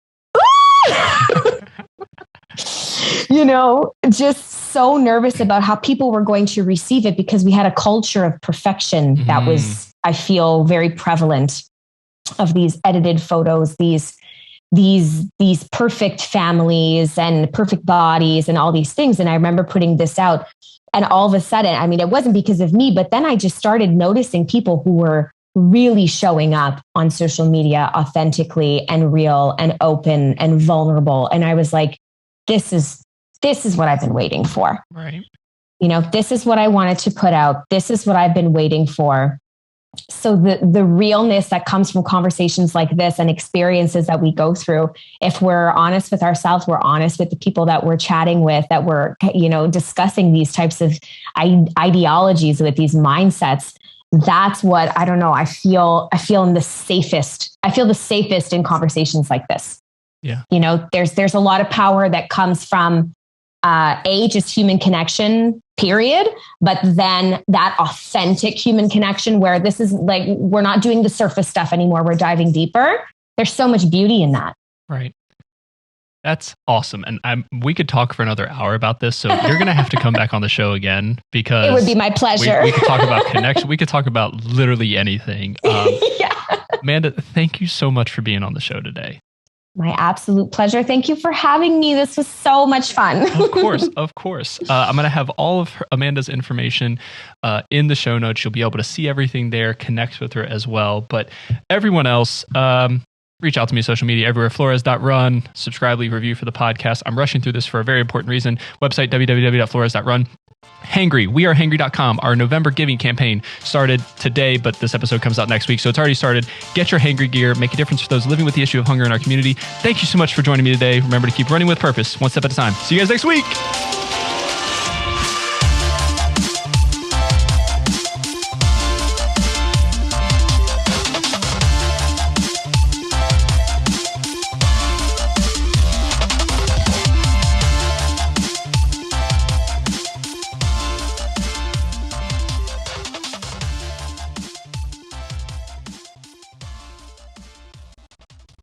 just so nervous about how people were going to receive it because we had a culture of perfection that was, I feel, very prevalent of these edited photos, these perfect families and perfect bodies and all these things. And I remember putting this out. And all of a sudden, I mean, it wasn't because of me, but then I just started noticing people who were really showing up on social media authentically and real and open and vulnerable. And I was like, this is what I've been waiting for. Right. This is what I wanted to put out. This is what I've been waiting for. So the realness that comes from conversations like this and experiences that we go through, if we're honest with ourselves, we're honest with the people that we're chatting with, that we're, discussing these types of ideologies with these mindsets, that's what, I don't know, I feel in the safest. I feel the safest in conversations like this. Yeah. You know, there's a lot of power that comes from just human connection, period. But then that authentic human connection where this is like, we're not doing the surface stuff anymore. We're diving deeper. There's so much beauty in that. Right. That's awesome. And we could talk for another hour about this. So you're going to have to come back on the show again because it would be my pleasure. We could talk about connection. We could talk about literally anything. Yeah. Amanda, thank you so much for being on the show today. My absolute pleasure. Thank you for having me. This was so much fun. Of course. I'm going to have all of Amanda's information in the show notes. You'll be able to see everything there, connect with her as well. But everyone else, reach out to me on social media everywhere, flores.run, subscribe, leave a review for the podcast. I'm rushing through this for a very important reason. Website, www.flores.run. Hangry, wearehangry.com. Our November giving campaign started today, but this episode comes out next week, so it's already started. Get your Hangry gear, make a difference for those living with the issue of hunger in our community. Thank you so much for joining me today. Remember to keep running with purpose, one step at a time. See you guys next week.